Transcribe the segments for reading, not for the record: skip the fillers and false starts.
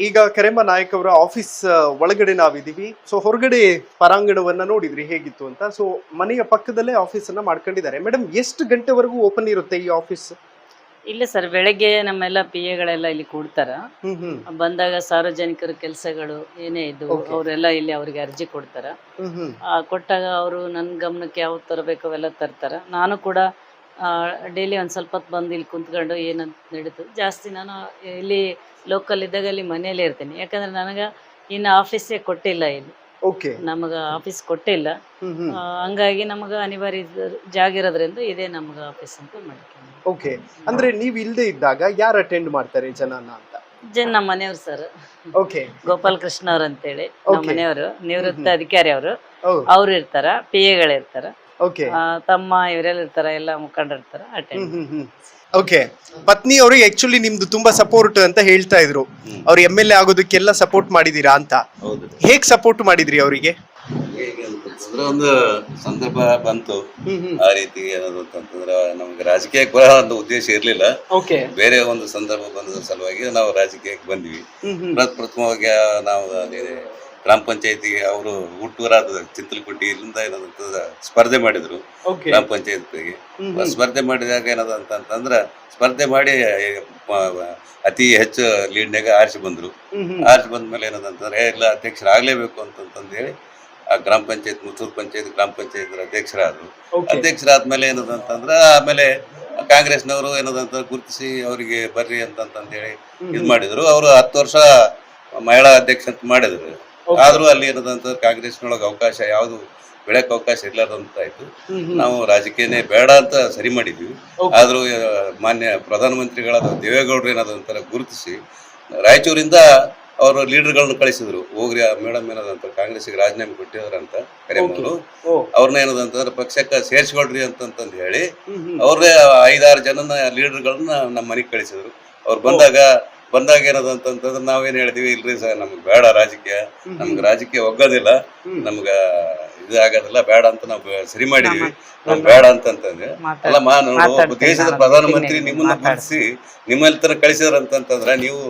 ಈಗ ಕರೆಂಬ ನಾಯಕ್ ಅವರ ಆಫೀಸ್ ಒಳಗಡೆ ನಾವಿದೀವಿ. ಸೊ ಹೊರಗಡೆ ಪರಾಂಗಣವನ್ನ ನೋಡಿದ್ರಿ ಹೇಗಿತ್ತು ಅಂತ. ಸೊ ಮನೆಯ ಪಕ್ಕದಲ್ಲೇ ಆಫೀಸ್ ಅನ್ನ ಮಾಡ್ಕೊಂಡಿದ್ದಾರೆ. ಮೇಡಮ್, ಎಷ್ಟು ಗಂಟೆವರೆಗೂ ಓಪನ್ ಇರುತ್ತೆ ಈ ಆಫೀಸ್? ಇಲ್ಲ ಸರ್, ಬೆಳಗ್ಗೆ ನಮ್ಮೆಲ್ಲ ಪಿ ಎಗಳೆಲ್ಲ ಇಲ್ಲಿ ಕೂಡ್ತಾರ. ಬಂದಾಗ ಸಾರ್ವಜನಿಕರ ಕೆಲಸಗಳು ಏನೇ ಇದ್ದು ಅವರೆಲ್ಲ ಇಲ್ಲಿ ಅವ್ರಿಗೆ ಅರ್ಜಿ ಕೊಡ್ತಾರ. ಕೊಟ್ಟಾಗ ಅವರು ನನ್ನ ಗಮನಕ್ಕೆ ಯಾವ ತರಬೇಕು ಅವೆಲ್ಲ ತರ್ತಾರ. ನಾನು ಕೂಡ ಡೈಲಿ ಒಂದು ಸ್ವಲ್ಪ ಹೊತ್ತು ಬಂದು ಇಲ್ಲಿ ಕುಂತ್ಕೊಂಡು ಏನಂತ ನಡೀತು. ಜಾಸ್ತಿ ನಾನು ಇಲ್ಲಿ ಲೋಕಲ್ ಇದ್ದಾಗ ಇಲ್ಲಿ ಮನೆಯಲ್ಲೇ ಇರ್ತೀನಿ. ಯಾಕಂದ್ರೆ ನನಗೆ ಇನ್ನು ಆಫೀಸೇ ಕೊಟ್ಟಿಲ್ಲ ಇಲ್ಲಿ. ನಮಗೆ ಆಫೀಸ್ ಕೊಟ್ಟಿಲ್ಲ. ಹಂಗಾಗಿ ನಮಗೆ ಅನಿವಾರ್ಯ ಜಾಗ ಇರೋದ್ರಿಂದ ಇದೇ ನಮ್ಗೆ ಆಫೀಸ್ ಅಂತ ಮಾಡ್ತೀನಿ. ಓಕೆ, ಅಂದ್ರೆ ನೀವು ಇಲ್ಲದೆ ಇದ್ದಾಗ ಯಾರು ಅಟೆಂಡ್ ಮಾಡ್ತಾರೆ ಜನನ ಅಂತ? ನಮ್ಮ ಮನೆಯವ್ರು ಸರ್. ಓಕೆ, ಗೋಪಾಲ್ ಕೃಷ್ಣ ಅವ್ರು ಅಂತೇಳಿ ನಮ್ಮ ಮನೆಯವರು, ನಿವೃತ್ತ ಅಧಿಕಾರಿ ಅವ್ರು ಇರ್ತಾರ. ಪಿ ಎಗಳು ಇರ್ತಾರ, ತಮ್ಮ ಇವರೆಲ್ಲ ಇರ್ತಾರ, ಎಲ್ಲ ಮುಖಂಡರು ಇರ್ತಾರ. ಅಟೆಂಡ್. ಓಕೆ, ಪತ್ನಿ ಅವರು ಆಕ್ಚುಲಿ ನಿಮ್ದು ತುಂಬಾ ಸಪೋರ್ಟ್ ಅಂತ ಹೇಳ್ತಾ ಇದ್ರು. ಅವ್ರು MLA ಆಗೋದಕ್ಕೆಲ್ಲ ಸಪೋರ್ಟ್ ಮಾಡಿದೀರಾ ಅಂತ. ಹೇಗ್ ಸಪೋರ್ಟ್ ಮಾಡಿದ್ರಿ ಅವರಿಗೆ? ಒಂದು ಸಂದರ್ಭ ಬಂತು ಆ ರೀತಿ ಏನಂತಂದ್ರೆ ನಮ್ಗೆ ರಾಜಕೀಯಕ್ಕೆ ಬರೋ ಅಂತ ಉದ್ದೇಶ ಇರ್ಲಿಲ್ಲ. ಬೇರೆ ಒಂದು ಸಂದರ್ಭ ಬಂದ ಸಲುವಾಗಿ ನಾವು ರಾಜಕೀಯಕ್ಕೆ ಬಂದ್ವಿ. ಪ್ರಥಮವಾಗಿ ನಾವು ಗ್ರಾಮ ಪಂಚಾಯತಿಗೆ ಅವರು ಹುಟ್ಟೂರಾದ ಚಿಂತಲಗುಂಟಿ ಇಲ್ಲಿಂದ ಏನಂತ ಸ್ಪರ್ಧೆ ಮಾಡಿದ್ರು. ಗ್ರಾಮ ಪಂಚಾಯತಿಗೆ ಸ್ಪರ್ಧೆ ಮಾಡಿದಾಗ ಏನದಂತಂದ್ರ ಸ್ಪರ್ಧೆ ಮಾಡಿ ಅತಿ ಹೆಚ್ಚು ಲೀಡ್ನಾಗ ಆರಿಸಿ ಬಂದ್ರು. ಆರಿಸಿ ಬಂದ್ಮೇಲೆ ಏನದಂತಂದ್ರೆ ಇಲ್ಲ ಅಧ್ಯಕ್ಷರಾಗ್ಲೇಬೇಕು ಅಂತಂತಂದು ಹೇಳಿ ಆ ಗ್ರಾಮ ಪಂಚಾಯತ್ ಮುತ್ತೂರು ಪಂಚಾಯತ್ ಗ್ರಾಮ ಪಂಚಾಯತ್ ಅಧ್ಯಕ್ಷರಾದ್ರು. ಅಧ್ಯಕ್ಷರಾದ್ಮೇಲೆ ಏನದಂತಂದ್ರ ಆಮೇಲೆ ಕಾಂಗ್ರೆಸ್ನವರು ಏನದಂತ ಗುರುತಿಸಿ ಅವರಿಗೆ ಬರ್ರಿ ಅಂತಂತಂದೇಳಿ ಇದು ಮಾಡಿದ್ರು. ಅವರು 10 ವರ್ಷ ಮಹಿಳಾ ಅಧ್ಯಕ್ಷ ಅಂತ ಮಾಡಿದ್ರು. ಆದ್ರೂ ಅಲ್ಲಿ ಏನದಂತ ಕಾಂಗ್ರೆಸ್ನೊಳಗೆ ಅವಕಾಶ ಯಾವ್ದು ಬೆಳಕ್ ಅವಕಾಶ ಇರ್ಲಾರ್ದಂತಾಯ್ತು. ನಾವು ರಾಜಕೀಯನೇ ಬೇಡ ಅಂತ ಸರಿ ಮಾಡಿದ್ವಿ. ಆದ್ರೂ ಮಾನ್ಯ ಪ್ರಧಾನಮಂತ್ರಿಗಳಾದ ದೇವೇಗೌಡರು ಏನದಂತ ಗುರುತಿಸಿ ರಾಯಚೂರಿಂದ ಅವರು ಲೀಡರ್ಗಳನ್ನ ಕಳಿಸಿದ್ರು. ಹೋಗ್ರಿ ಮೇಡಮ್ ಏನದಂತ ಕಾಂಗ್ರೆಸ್ಗೆ ರಾಜೀನಾಮೆ ಕೊಟ್ಟಿದ್ರಂತ ಕರೆಯವರು. ಅವ್ರನ್ನ ಏನದಂತಂದ್ರೆ ಪಕ್ಷಕ್ಕೆ ಸೇರ್ಸ್ಕೊಳ್ರಿ ಅಂತಂತಂದು ಹೇಳಿ ಅವ್ರೇ 5-6 ಜನನ ಲೀಡರ್ಗಳನ್ನ ನಮ್ಮ ಮನೆಗೆ ಕಳಿಸಿದ್ರು. ಅವ್ರು ಬಂದಾಗ ಏನದಂತಂದ್ರೆ ನಾವೇನ್ ಹೇಳಿದ್ವಿ, ಇಲ್ರಿ ಸರ್ ನಮ್ಗೆ ಬೇಡ ರಾಜಕೀಯ, ನಮ್ಗೆ ರಾಜಕೀಯ ಒಗ್ಗೋದಿಲ್ಲ, ನಮ್ಗ ಇದು ಆಗೋದಿಲ್ಲ, ಬೇಡ ಅಂತ ನಾವು ಸರಿ ಮಾಡಿದ್ವಿ. ನಮ್ ಬೇಡ ಅಂತಂತಂದ್ರೆ ಅಲ್ಲ ಒಬ್ಬ ದೇಶದ ಪ್ರಧಾನಮಂತ್ರಿ ನಿಮ್ಮನ್ನ ಗುರುತಿಸಿ ನಿಮ್ಮಲ್ಲಿ ತರ ಕಳಿಸಿದ್ರ ಅಂತಂತಂದ್ರೆ ನೀವು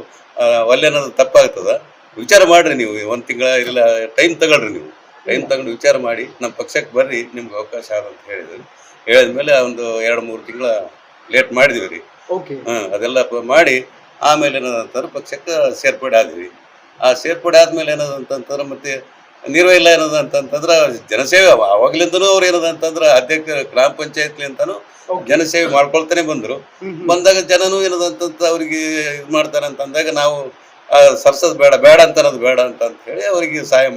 ಒಳ್ಳೆ ಅನ್ನೋದು ತಪ್ಪಾಗ್ತದ. ವಿಚಾರ ಮಾಡ್ರಿ, ನೀವು 1 ತಿಂಗಳ ಇಲ್ಲ ಟೈಮ್ ತಗೊಳ್ರಿ, ನೀವು ಟೈಮ್ ತಗೊಂಡು ವಿಚಾರ ಮಾಡಿ ನಮ್ಮ ಪಕ್ಷಕ್ಕೆ ಬರ್ರಿ, ನಿಮ್ಗೆ ಅವಕಾಶ ಅಂತ ಹೇಳಿದ್ರು. ಹೇಳಿದ್ಮೇಲೆ ಒಂದು 2-3 ತಿಂಗಳ ಲೇಟ್ ಮಾಡಿದ್ವಿ ರೀ. ಅದೆಲ್ಲ ಮಾಡಿ ಆಮೇಲೆ ಏನದಂತಂದ್ರೆ ಪಕ್ಷಕ್ಕೆ ಸೇರ್ಪಡೆ ಆದ್ವಿ. ಆ ಸೇರ್ಪಡೆ ಆದ್ಮೇಲೆ ಏನದಂತಂದ್ರೆ ಮತ್ತೆ ನಿರ್ವಹಿಲ್ಲ ಏನದಂತಂದ್ರೆ ಜನಸೇವೆ ಅವಾಗ್ಲಿಂದನೂ ಅವ್ರು ಏನದಂತಂದ್ರೆ ಅಧ್ಯಕ್ಷ ಗ್ರಾಮ ಪಂಚಾಯತ್ಲಿಂತಾನು ಜನಸೇವೆ ಮಾಡ್ಕೊಳ್ತಾನೆ ಬಂದ್ರು. ಬಂದಾಗ ಜನನು ಏನದಂತ ಅವ್ರಿಗೆ ಇದು ಮಾಡ್ತಾರೆ ಅಂತಂದಾಗ ನಾವು ಸರ್ಸದ್ ಬೇಡ ಅಂತ ಅನ್ನೋದು ಬೇಡ ಅಂತ ಹೇಳಿ ಅವರಿಗೆ ಸಹಾಯ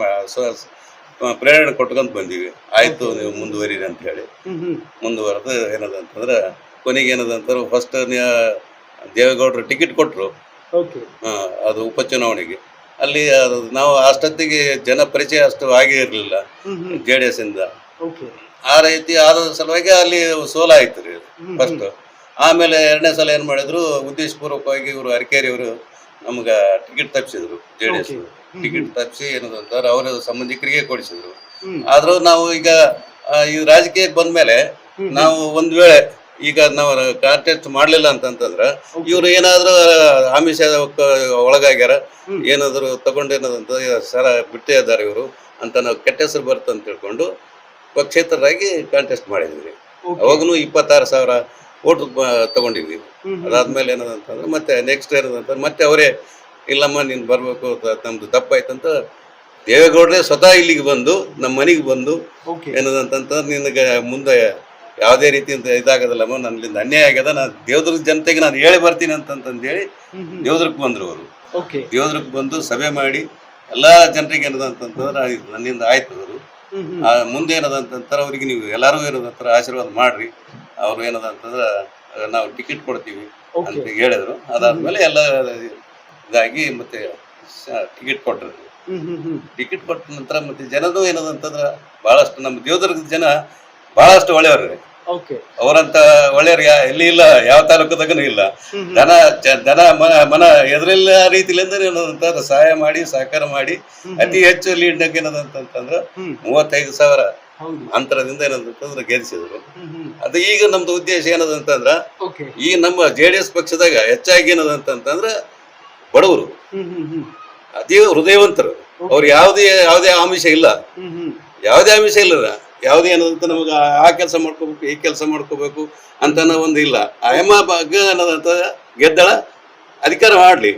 ಪ್ರೇರಣೆ ಕೊಟ್ಕೊಂತ ಬಂದೀವಿ. ಆಯ್ತು ನೀವು ಮುಂದುವರಿರಿ ಅಂತ ಹೇಳಿ ಮುಂದುವರೆದು ಏನದಂತಂದ್ರೆ ಕೊನೆಗೆ ಏನದಂತಾರೆ ಫಸ್ಟ್ ದೇವೇಗೌಡರು ಟಿಕೆಟ್ ಕೊಟ್ರು. ಅದು ಉಪಚುನಾವಣೆಗೆ. ಅಲ್ಲಿ ನಾವು ಅಷ್ಟೊತ್ತಿಗೆ ಜನ ಪರಿಚಯ ಅಷ್ಟು ಆಗೇ ಇರ್ಲಿಲ್ಲ JDS ಇಂದ. ಆ ರೀತಿ ಆದ ಸಲುವಾಗಿ ಅಲ್ಲಿ ಸೋಲಾಯ್ತು ರೀ ಫಸ್ಟ್. ಆಮೇಲೆ 2ನೇ ಸಲ ಏನ್ ಮಾಡಿದ್ರು, ಉದ್ದೇಶಪೂರ್ವಕವಾಗಿ ಇವರು ಅರಕೇರಿ ಅವರು ನಮ್ಗ ಟಿಕೆಟ್ ತಪ್ಪಿಸಿದ್ರು. JDS ಟಿಕೆಟ್ ತಪ್ಪಿಸಿ ಏನದಂತಾರೆ ಅವರ ಸಂಬಂಧಿಕರಿಗೆ ಕೊಡಿಸಿದ್ರು. ಆದ್ರೂ ನಾವು ಈಗ ಈ ರಾಜಕೀಯಕ್ಕೆ ಬಂದ್ಮೇಲೆ ನಾವು ಒಂದ್ ವೇಳೆ ಈಗ ನಾವು ಕಾಂಟೆಸ್ಟ್ ಮಾಡ್ಲಿಲ್ಲ ಅಂತಂತಂದ್ರ ಇವ್ರು ಏನಾದ್ರು ಆಮಿಷ ಒಳಗಾಗ್ಯಾರ, ಏನಾದ್ರು ತಗೊಂಡು ಏನದಂತ ಸರ ಬಿಟ್ಟೇ ಇದ್ದಾರೆ ಇವರು ಅಂತ ನಾವು ಕೆಟ್ಟ ಹೆಸರು ಬರ್ತಂತ ತಿಳ್ಕೊಂಡು ಪಕ್ಷೇತರರಾಗಿ ಕಾಂಟೆಸ್ಟ್ ಮಾಡಿದ್ವಿ. ಅವಾಗೂ 26,000 ಓಟ್ ತಗೊಂಡಿದ್ವಿ. ಅದಾದ್ಮೇಲೆ ಏನದಂತಂದ್ರೆ ಮತ್ತೆ ನೆಕ್ಸ್ಟ್ ಏನದಂತ ಮತ್ತೆ ಅವರೇ ಇಲ್ಲಮ್ಮ ನೀನ್ ಬರ್ಬೇಕು, ನಮ್ದು ತಪ್ಪಾಯ್ತಂತ ದೇವೇಗೌಡರೇ ಸ್ವತಃ ಇಲ್ಲಿಗೆ ಬಂದು ನಮ್ಮ ಮನೆಗೆ ಬಂದು ಏನದಂತಂದ್ರೆ ನಿನಗೆ ಮುಂದೆ ಯಾವುದೇ ರೀತಿ ಇದಾಗದಲ್ಲಮ್ಮ, ನನ್ನಿಂದ ಅನ್ಯಾಯ ಆಗ್ಯದ, ನಾನು ದೇವದುರ್ಗ ಜನತೆಗೆ ನಾನು ಹೇಳಿ ಬರ್ತೀನಿ ಅಂತಂತಂದೇಳಿ ದೇವದುರ್ಗಕ್ಕೆ ಬಂದ್ರು ಅವರು. ದೇವದುರ್ಗಕ್ಕೆ ಬಂದು ಸಭೆ ಮಾಡಿ ಎಲ್ಲಾ ಜನರಿಗೆ ಏನದಂತಂದ್ರೆ ನನ್ನಿಂದ ಆಯ್ತು. ಅವರು ಮುಂದೆ ಏನದಂತಂತಾರೆ ಅವ್ರಿಗೆ ನೀವು ಎಲ್ಲಾರು ಏನದಂತಾರೆ ಆಶೀರ್ವಾದ ಮಾಡ್ರಿ, ಅವ್ರು ಏನದಂತಂದ್ರೆ ನಾವು ಟಿಕೆಟ್ ಕೊಡ್ತೀವಿ ಅಂತ ಹೇಳಿದ್ರು. ಅದಾದ್ಮೇಲೆ ಎಲ್ಲ ಇದಾಗಿ ಮತ್ತೆ ಟಿಕೆಟ್ ಕೊಟ್ರು. ಟಿಕೆಟ್ ಕೊಟ್ಟ ನಂತರ ಮತ್ತೆ ಜನದು ಏನದಂತಂದ್ರ ಬಹಳಷ್ಟು ನಮ್ಮ ದೇವದುರ್ಗದ ಜನ ಬಹಳಷ್ಟು ಒಳ್ಳೆಯವ್ರಿ. ಅವರಂತ ಒಳ್ಳೆಯವ್ರ ಎಲ್ಲಿ ಇಲ್ಲ, ಯಾವ ತಾಲೂಕದಾಗನು ಇಲ್ಲ. ದನ ಮನ ಎದುರಿಲ್ಲ ರೀತಿಲಿಂದ ಏನದಂತ ಸಹಾಯ ಮಾಡಿ ಸಹಕಾರ ಮಾಡಿ ಅತಿ ಹೆಚ್ಚು ಲೀಡ್ನಾಗ ಏನದಂತಂದ್ರ 35,000 ಅಂತರದಿಂದ ಏನಂತಂದ್ರೆ ಗೆಲ್ಲಿಸಿದ್ರು. ಅದು ಈಗ ನಮ್ದು ಉದ್ದೇಶ ಏನದಂತಂದ್ರ ಈ ನಮ್ಮ JDS ಪಕ್ಷದಾಗ ಹೆಚ್ಚಾಗಿ ಏನದಂತಂದ್ರ ಬಡವರು ಅತಿ ಹೃದಯವಂತರು. ಅವ್ರು ಯಾವುದೇ ಆಮಿಷ ಇಲ್ಲ, ಯಾವುದೇ ಆಮಿಷ ಇಲ್ಲ, ಯಾವುದೇ ಏನಂತ ನಮಗೆ ಆ ಕೆಲಸ ಮಾಡ್ಕೋಬೇಕು ಈ ಕೆಲಸ ಮಾಡ್ಕೋಬೇಕು ಅಂತ ಒಂದು ಇಲ್ಲ. ಆಯಮ್ಮ ಬಗ್ಗೆ ಅನ್ನೋದಂತ ಗೆದ್ದಳ ಅಧಿಕಾರ ಮಾಡ್ಲಿ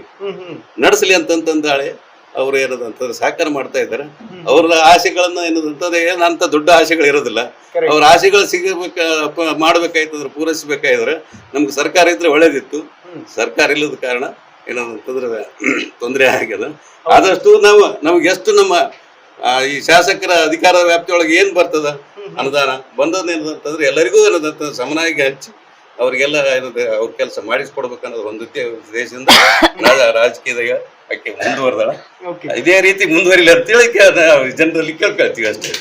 ನಡೆಸಲಿ ಅಂತಂದಾಳೆ. ಅವ್ರು ಏನದಂತಂದ್ರೆ ಸಹಕಾರ ಮಾಡ್ತಾ ಇದ್ದಾರೆ. ಅವ್ರ ಆಸೆಗಳನ್ನ ಏನದಂತಂದ್ರೆ ಏನಂತ ದೊಡ್ಡ ಆಸೆಗಳು ಇರೋದಿಲ್ಲ. ಅವ್ರ ಆಸೆಗಳು ಮಾಡ್ಬೇಕಾಯ್ತಂದ್ರೆ ಪೂರೈಸಬೇಕಾದ್ರೆ ನಮ್ಗೆ ಸರ್ಕಾರ ಇದ್ರೆ ಒಳ್ಳೇದಿತ್ತು. ಸರ್ಕಾರ ಇಲ್ಲದ ಕಾರಣ ಏನಂತಂದ್ರೆ ತೊಂದರೆ ಆಗ್ಯದ. ಆದಷ್ಟು ನಮ್ಗೆ ಎಷ್ಟು ನಮ್ಮ ಈ ಶಾಸಕರ ಅಧಿಕಾರ ವ್ಯಾಪ್ತಿಯೊಳಗೆ ಏನ್ ಬರ್ತದ ಅನುದಾನ ಬಂದದ್ದು ಏನಂತಂದ್ರೆ ಎಲ್ಲರಿಗೂ ಏನದಂತ ಸಮನಾಗಿ ಹಂಚಿ ಅವ್ರಿಗೆಲ್ಲ ಏನಂದ್ರೆ ಅವ್ರ ಕೆಲಸ ಮಾಡಿಸ್ಕೊಡ್ಬೇಕನ್ನೋದು ಒಂದು ಉದ್ದೇಶದಿಂದ ರಾಜಕೀಯದಾಗ ಆಕೆ ಮುಂದುವರೆದಾಳ. ಇದೇ ರೀತಿ ಮುಂದುವರಿಲಿ ಅಂತೇಳಿ ಜನರಲ್ಲಿ ಕೇಳ್ಕೊಳ್ತೀವಿ ಅಷ್ಟೇ.